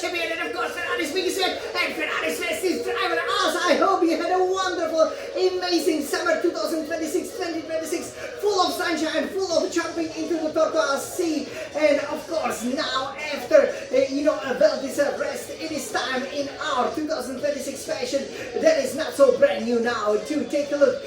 champion, and of course Ferrari's biggest fan and Ferrari's fastest driver. As I hope you had a wonderful, amazing summer 2026, full of sunshine, full of jumping into the turquoise sea, and of course now after a well-deserved rest, it is time in our 2026 fashion that is not so brand new now to take a look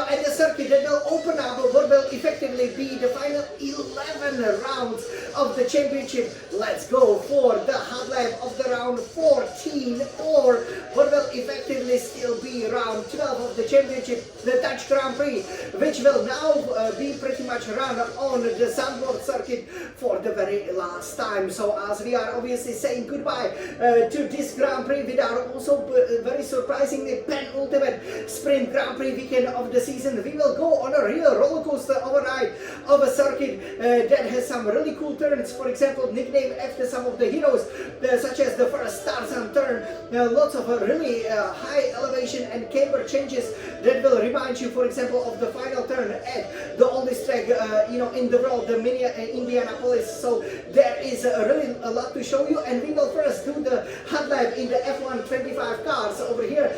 at the circuit that will open up what will effectively be the final 11 rounds of the championship. Let's go for the hot lap of the round 14, or what will effectively still be round 12 of the championship, the Dutch Grand Prix, which will now be pretty much run on the Zandvoort circuit for the very last time. So as we are obviously saying goodbye to this Grand Prix with our also very surprisingly penultimate sprint Grand Prix weekend of the season, we will go on a real roller coaster of a ride of a circuit that has some really cool turns, for example nicknamed after some of the heroes, such as the first Tarzan turn, lots of really high elevation and camber changes that will remind you, for example, of the final turn at the oldest track in the world, the mini Indianapolis. So there is really a lot to show you, and we will first do the hot lap in the F1 25 cars over here,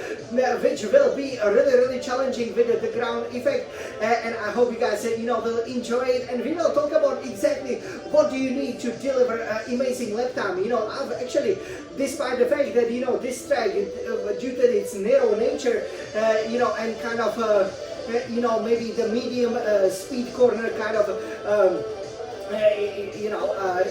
which will be really challenging with the ground effect, and I hope you guys will enjoy it, and we will talk about exactly what do you need to deliver amazing lap time. I've actually, despite the fact that this track, due to its narrow nature, and kind of maybe the medium speed corner kind of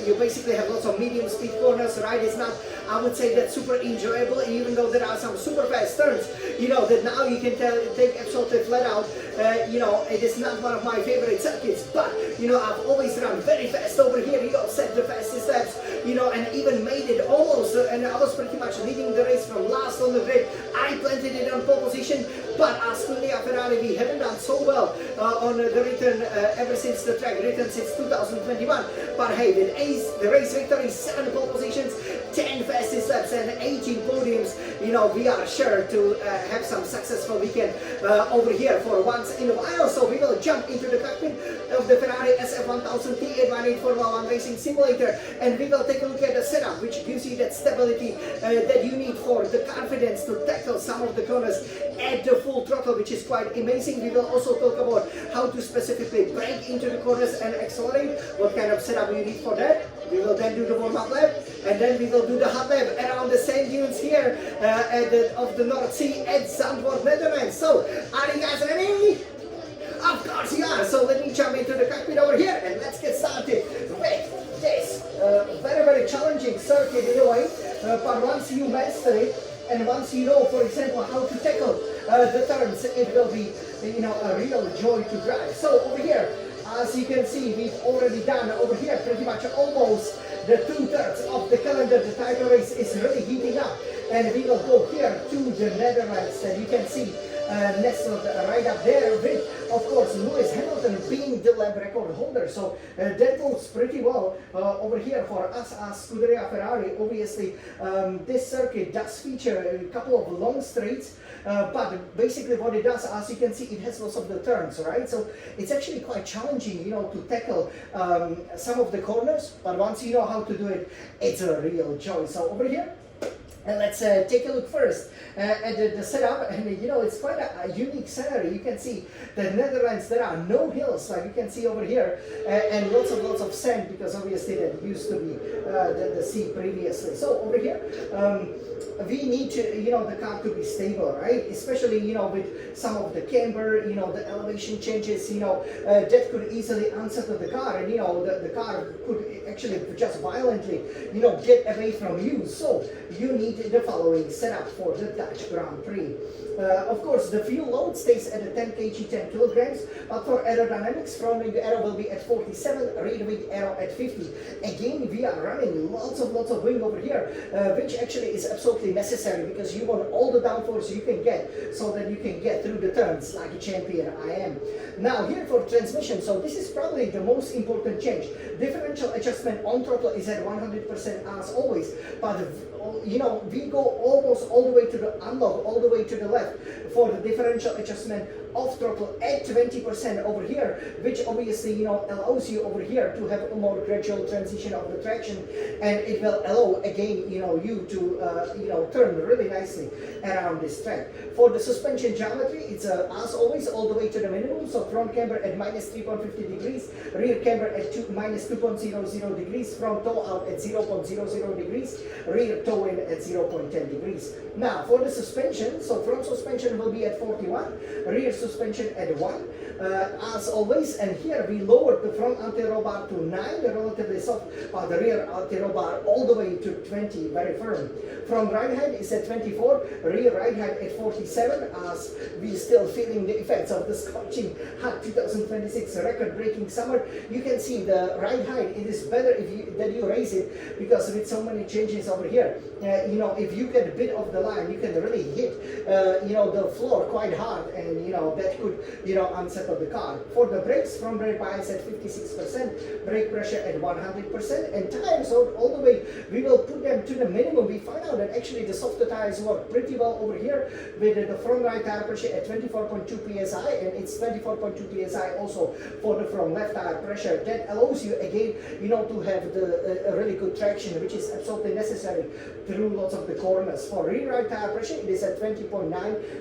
you basically have lots of medium speed corners, right? It's not, I would say, that super enjoyable, even though there are some super fast turns, that now you can take absolutely flat out. It is not one of my favorite circuits, but I've always run very fast over here, set the fastest laps, and even made it almost, and I was pretty much leading the race from last on the grid. I planted it on pole position, but as Ferrari, we haven't done so well on the return ever since the track returned since 2021. But hey, with the race victory, 7 pole positions, 10 fastest laps, and 18 podiums, we are sure to have some successful weekend over here for once in a while. So we will jump into the cockpit of the Ferrari SF1000 T818 Formula 1 Racing Simulator, and we will take a look at the setup, which gives you that stability that you need for the confidence to tackle some of the corners at the full throttle, which is quite amazing. We will also talk about how to specifically brake into the corners and accelerate, what kind of setup you need for that. We will then do the warm-up lap, and then we will do the hot lap around the sand dunes here of the North Sea at Zandvoort, Netherlands. So, are you guys ready? Of course you are. So let me jump into the cockpit over here, and let's get started with this very challenging circuit in a way. But once you master it, and once you know, for example, how to tackle the turns, it will be a real joy to drive. So over here, as you can see, we've already done over here pretty much almost the 2/3 of the calendar. The title race is really heating up, and we will go here to the Netherlands, and you can see nestled right up there with, of course, Lewis Hamilton being the lap record holder. So that looks pretty well over here for us as Scuderia Ferrari. Obviously, this circuit does feature a couple of long straights, but basically what it does, as you can see, it has lots of the turns, right? So it's actually quite challenging, to tackle some of the corners, but once you know how to do it, it's a real joy. So over here, and let's take a look first at the setup, and it's quite a unique scenery. You can see the Netherlands, there are no hills like you can see over here, and lots of sand, because obviously that used to be the sea previously. So over here, we need to, the car to be stable, right? Especially, with some of the camber, the elevation changes, that could easily unsettle the car, and, the car could actually just violently, get away from you. So you need the following setup for the Dutch Grand Prix. Of course, the fuel load stays at 10 kg, 10 kilograms, but for aerodynamics, front wing aero will be at 47, rear wing aero at 50. Again, we are running lots of wing over here, which actually is absolutely necessary, because you want all the downforce you can get, so that you can get through the turns like a champion I am. Now here for transmission, so this is probably the most important change. Differential adjustment on throttle is at 100% as always, but we go almost all the way to the unlock, all the way to the left for the differential adjustment off throttle at 20% over here, which obviously, you know, allows you over here to have a more gradual transition of the traction, and it will allow again, you know, you to you know, turn really nicely around this track. For the suspension geometry, it's as always all the way to the minimum. So front camber at minus 3.50 degrees, rear camber at minus 2.00 degrees, front toe out at 0.00 degrees, rear toe in at 0.10 degrees. Now for the suspension, so front suspension will be at 41, rear suspension at 1, as always, and here we lowered the front anti-roll bar to 9, relatively soft, but the rear anti-roll bar all the way to 20, very firm. Front ride height is at 24, rear ride height at 47, as we still feeling the effects of the scorching hot 2026 record-breaking summer. You can see the ride height, it is better if you raise it, because with so many changes over here, you know, if you get a bit of the line, you can really hit, you know, the floor quite hard, and you know, that could, you know, unsettle the car. For the brakes, front brake bias at 56%, brake pressure at 100%, and tires all the way, we will put them to the minimum. We find out that actually the softer tires work pretty well over here, with the front right tire pressure at 24.2 psi, and it's 24.2 psi also for the front left tire pressure. That allows you again, you know, to have the a really good traction, which is absolutely necessary through lots of the corners. For rear right tire pressure, it is at 20.9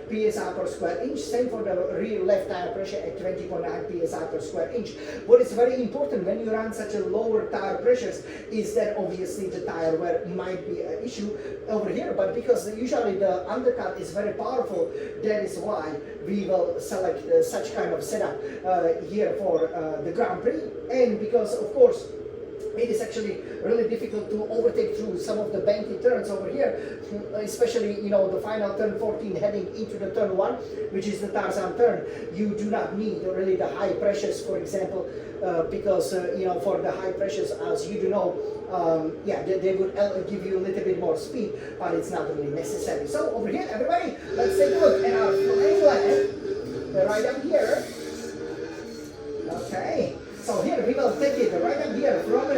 psi per square inch. Same for the rear left tire pressure at 20.9 psi per square inch. What is very important when you run such a lower tire pressures is that obviously the tire wear might be an issue over here, but because usually the undercut is very powerful, that is why we will select such kind of setup here for the Grand Prix. And because of course it is actually really difficult to overtake through some of the banky turns over here, especially, you know, the final turn 14 heading into the turn 1, which is the Tarzan turn. You do not need really the high pressures, for example, because you know, for the high pressures, as you do know, yeah, they would give you a little bit more speed, but it's not really necessary. So over here, everybody, let's take a look at our flag right up here. Okay. So here we will take it right up here from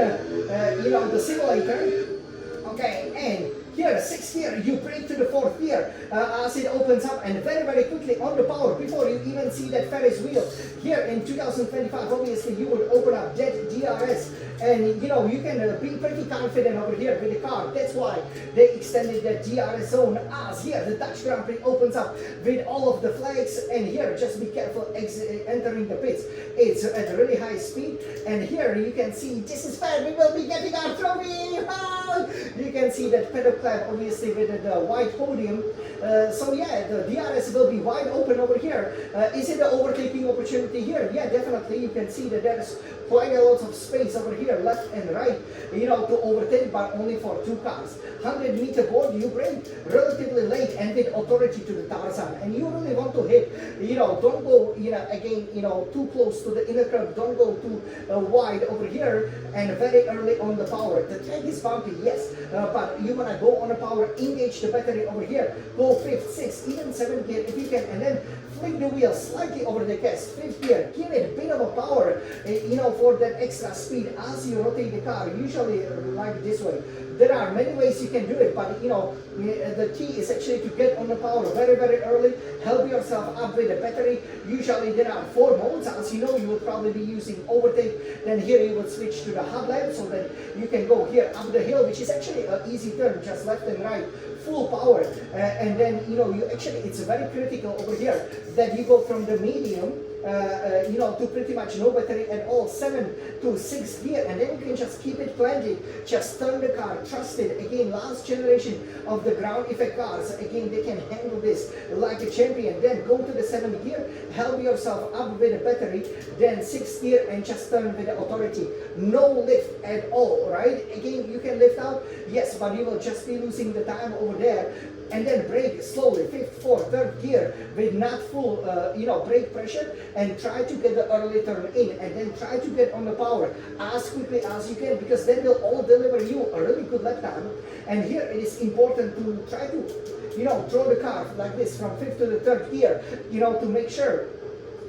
you know, the simulator. Okay, and here 6th gear, you brake to the 4th gear as it opens up, and very quickly on the power before you even see that Ferris wheel. Here in 2025, obviously you would open up that DRS, and you know, you can be pretty confident over here with the car. That's why they extended the DRS zone, as here the Dutch Grand Prix opens up with all of the flags, and here just be careful entering the pits. It's at a really high speed, and here you can see this is where we will be getting our trophy. You can see that pedal clamp obviously with the white podium. So yeah, the DRS will be wide open over here. Is it an overtaking opportunity here? Yeah, definitely. You can see that there is quite a lot of space over here, left and right, you know, to overtake, but only for 2 cars. 100-meter board, you brake relatively late and with authority to the Tarzan, and you really want to hit, you know, don't go, you know, again, you know, too close to the inner curve, don't go too wide over here, and very early on the power. The track is bumpy, yes, but you want to go on the power, engage the battery over here, go 5th, 6th, even 7th gear if you can, and then flick the wheel slightly over the gas, 5th gear, give it a bit of a power, you know, for that extra speed as you rotate the car, usually like this way. There are many ways you can do it, but you know, the key is actually to get on the power very early, help yourself up with the battery. Usually there are 4 modes, as you know, you would probably be using overtake, then here you would switch to the headlamp so that you can go here up the hill, which is actually an easy turn, just left and right, full power, and then, you know, you actually, it's very critical over here that you go from the medium you know, to pretty much no battery at all, 7th to 6th gear, and then you can just keep it planted, just turn the car, trust it. Again, last generation of the ground effect cars, again, they can handle this like a champion. Then go to the 7th gear, help yourself up with the battery, then 6th gear, and just turn with the authority. No lift at all, right? Again, you can lift out, yes, but you will just be losing the time over there. And then brake slowly, 5th, 4th, 3rd gear with not full, you know, brake pressure, and try to get the early turn in, and then try to get on the power as quickly as you can, because then they'll all deliver you a really good lap time. And here it is important to try to, you know, throw the car like this from 5th to the 3rd gear, you know, to make sure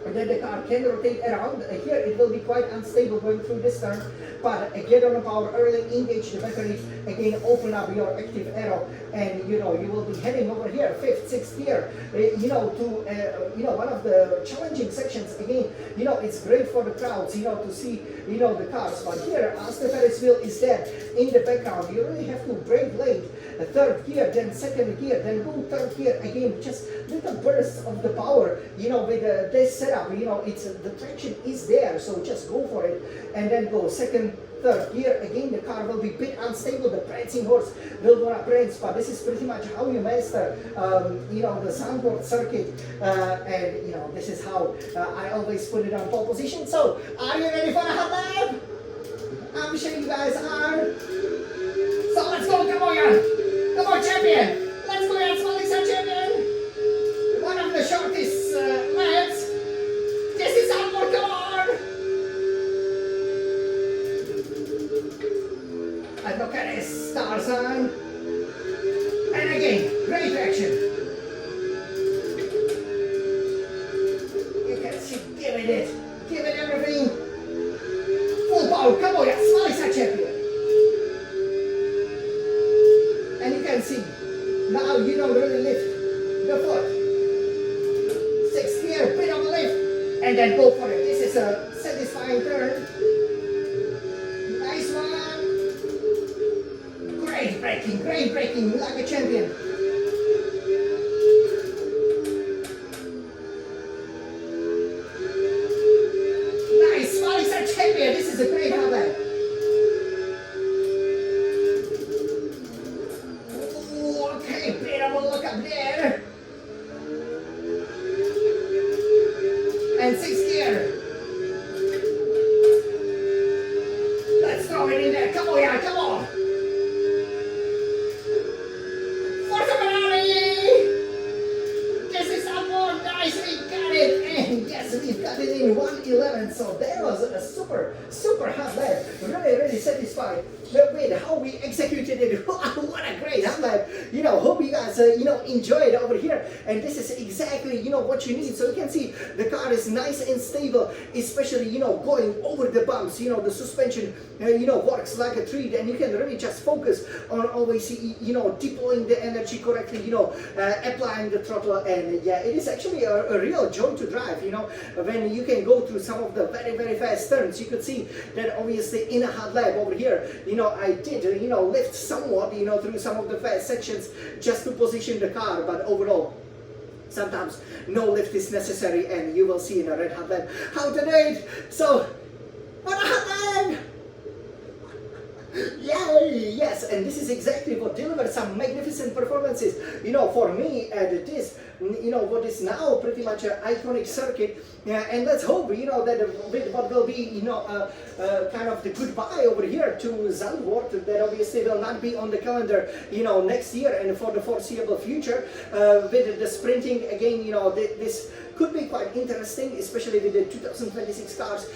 and then the car can rotate around. Here it will be quite unstable going through this turn, but get on the power early, engage the batteries, again open up your active aero, and you will be heading over here, 5th, 6th gear, to one of the challenging sections. Again, it's great for the crowds, to see, the cars, but here, as the Ferris wheel is there in the background, you really have to brake late, 3rd gear, then 2nd gear, then go 3rd gear, again, just little bursts of the power, with this setup, it's the traction is there, so just go for it, and then go 2nd, 3rd gear. Again, the car will be a bit unstable, the prancing horse will wanna prance, but this is pretty much how you master, the soundboard circuit, and this is how I always put it on pole position. So, are you ready for a hot lap? I'm sure you guys are. So let's go, come on, champion. Let's go, Alexa, champion. One of the shortest laps. This is soundboard, come on. And look at this star sign. And again, great traction. You can see, give it everything. Full power, come on, Alexa, champion. And you can see, now you don't really lift the foot. 6th gear, bit of a lift, and then go for it. This is a satisfying turn. Nice one. Great braking, like a champion. Nice, Alexa champion. This is a great highlight. Okay, bit of a look up there. And 6th gear. Let's throw it in there. Come on, yeah, come on. For Ferrari. This is someone nicely got it. And yes, we've got it in 1:11. So that was a super hot lap. Really satisfied with how we executed it. What a great hot lap. Hope you guys enjoyed over here. And this is exactly what you need. So you can see the car is nice and stable, especially going over the bumps. The suspension works like a treat, and you can really just focus on always deploying the energy correctly. Applying the throttle, and yeah, it is actually a real joy to drive. When you can go through some of the very fast turns. You could see that obviously in a hot lap over here. I did lift somewhat through some of the fast sections just to position the car, but overall sometimes no lift is necessary, and you will see in a red hot lap how to do it. So what a hot lap! Yes, and this is exactly what delivers some magnificent performances. For me, this, what is now pretty much an iconic circuit, and let's hope, that with what will be, kind of the goodbye over here to Zandvoort, that obviously will not be on the calendar, next year and for the foreseeable future, with the sprinting again, this could be quite interesting, especially with the 2026 cars,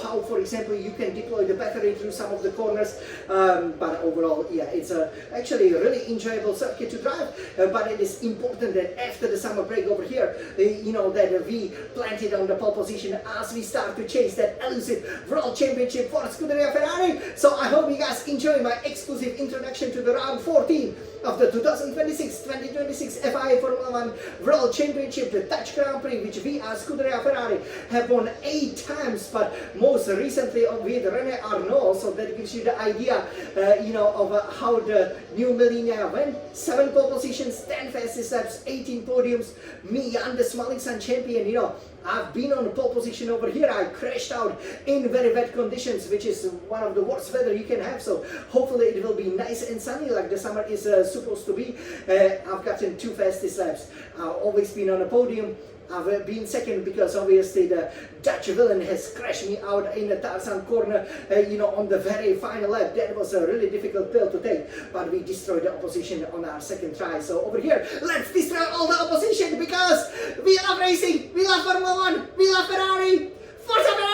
how, for example, you can deploy the battery through some of the corners, but overall, yeah, it's actually a really enjoyable circuit to drive, but it is important that after the summer break over here, that we planted on the pole position as we start to chase that elusive World Championship for Scuderia Ferrari. So I hope you guys enjoy my exclusive introduction to the round 14 of the 2026 FIA Formula 1 World Championship, the Dutch Grand Prix, which we as Scuderia Ferrari have won 8 times, but most recently with René Arnoux. So that gives you the idea, of how the new millennia went. 7 pole positions, 10 fastest laps, 18 podiums. Me, I'm the Smalik-san champion. I've been on the pole position over here. I crashed out in very wet conditions, which is one of the worst weather you can have. So hopefully it will be nice and sunny like the summer is supposed to be. I've gotten 2 fastest laps. I've always been on a podium. I've been second because obviously the Dutch villain has crashed me out in the Tarzan corner, on the very final lap. That was a really difficult pill to take, but we destroyed the opposition on our second try. So over here, let's destroy all the opposition because we love racing, we love Formula 1, we love Ferrari. Forza Ferrari!